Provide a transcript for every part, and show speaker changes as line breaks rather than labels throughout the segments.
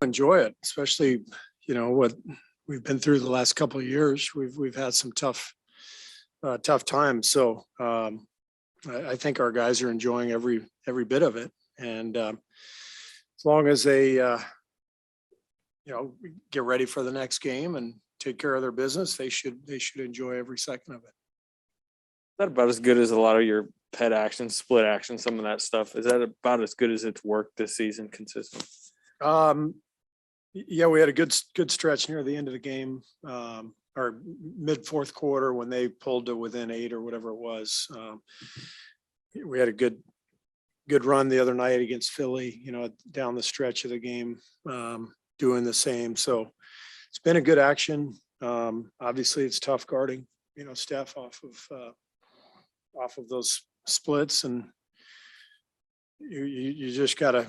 Enjoy it, especially, what we've been through the last couple of years. We've had some tough times. So I think our guys are enjoying every bit of it. And as long as they, get ready for the next game and take care of their business, they should enjoy every second of it.
Is that about as good as a lot of your pet action, split action, some of that stuff? Is that about as good as it's worked this season consistently?
Yeah, we had a good stretch near the end of the game, or mid fourth quarter when they pulled to within 8 or whatever it was. We had a good run the other night against Philly, down the stretch of the game, doing the same. So it's been a good action. Obviously it's tough guarding, Steph off of those splits, and you just got to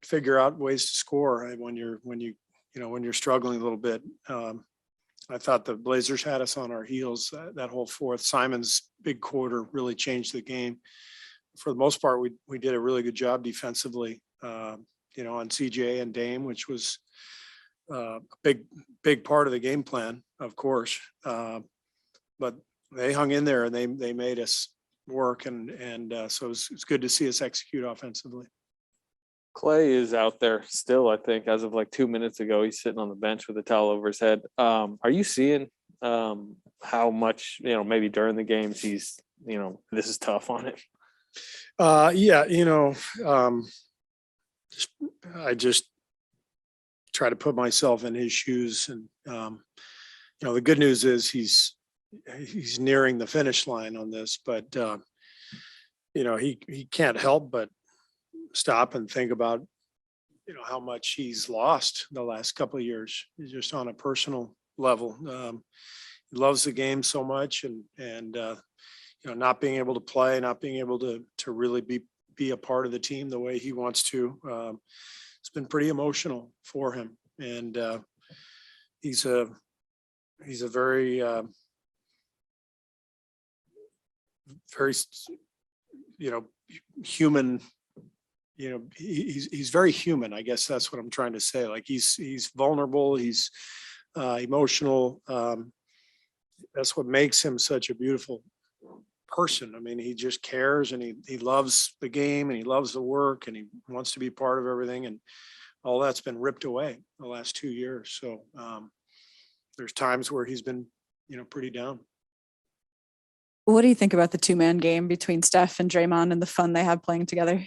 figure out ways to score when you're struggling a little bit. I thought the Blazers had us on our heels that whole fourth. Simon's big quarter really changed the game. For the most part, we did a really good job defensively, on CJ and Dame, which was a big part of the game plan, of course. But they hung in there and they made us work, and so it's good to see us execute offensively.
Clay is out there still, I think, as of like 2 minutes ago. He's sitting on the bench with a towel over his head. Are you seeing how much, maybe during the games he's, this is tough on him?
Yeah, I just try to put myself in his shoes, and the good news is he's nearing the finish line on this, but he can't help but stop and think about how much he's lost the last couple of years, just on a personal level. He loves the game so much, and not being able to play, not being able to really be a part of the team the way he wants to. It's been pretty emotional for him, and he's a very human. He's very human. I guess that's what I'm trying to say. Like he's vulnerable. He's emotional. That's what makes him such a beautiful person. I mean, he just cares, and he loves the game, and he loves the work, and he wants to be part of everything. And all that's been ripped away the last 2 years. So there's times where he's been, pretty down.
What do you think about the 2-man game between Steph and Draymond and the fun they have playing together?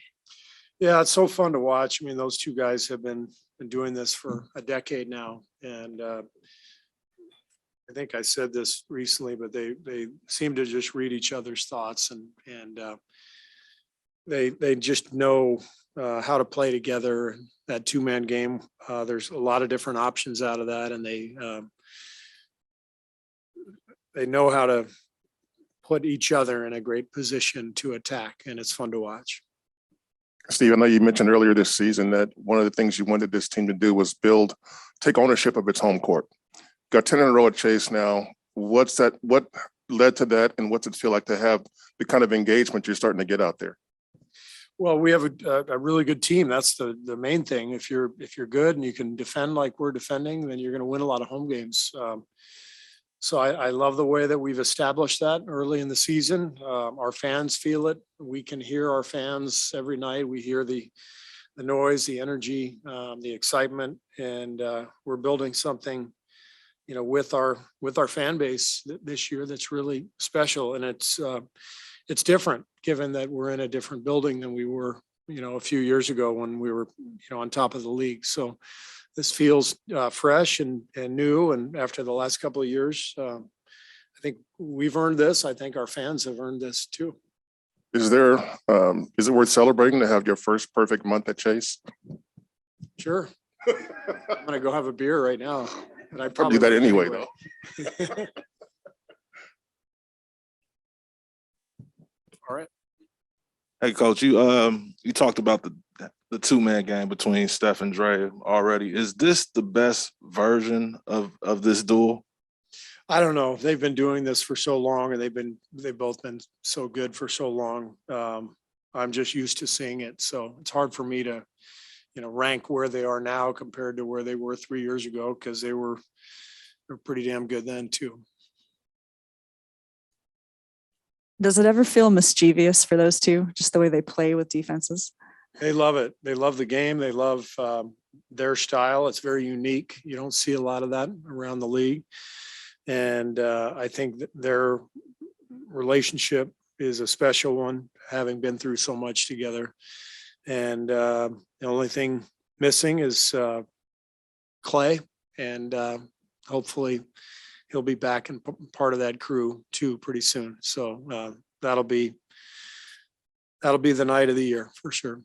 Yeah, it's so fun to watch. I mean, those two guys have been doing this for a decade now. And I think I said this recently, but they seem to just read each other's thoughts, and they just know how to play together. That 2-man game, there's a lot of different options out of that, and they know how to put each other in a great position to attack, and it's fun to watch.
Steve, I know you mentioned earlier this season that one of the things you wanted this team to do was take ownership of its home court. Got 10 in a row at Chase now. What led to that, and what's it feel like to have the kind of engagement you're starting to get out there?
Well, we have a really good team. That's the main thing. If you're good and you can defend like we're defending, then you're going to win a lot of home games. So I love the way that we've established that early in the season. Our fans feel it. We can hear our fans every night. We hear the noise, the energy, the excitement, and we're building something, with our fan base this year that's really special. And it's different, given that we're in a different building than we were, a few years ago when we were, on top of the league. So this feels fresh and new. And after the last couple of years, I think we've earned this. I think our fans have earned this too.
Is it worth celebrating to have your first perfect month at Chase?
Sure. I'm going to go have a beer right now. And I
probably do that anyway, though.
All right.
Hey, Coach, you talked about the 2-man game between Steph and Dre already. Is this the best version of this duel?
I don't know. They've been doing this for so long, and they've both been so good for so long. I'm just used to seeing it, so it's hard for me to rank where they are now compared to where they were 3 years ago, because they're pretty damn good then too.
Does it ever feel mischievous for those two, just the way they play with defenses?
They love it. They love the game. They love their style. It's very unique. You don't see a lot of that around the league. And I think that their relationship is a special one, having been through so much together. And the only thing missing is Clay, and hopefully he'll be back and part of that crew too pretty soon. So that'll be the night of the year for sure.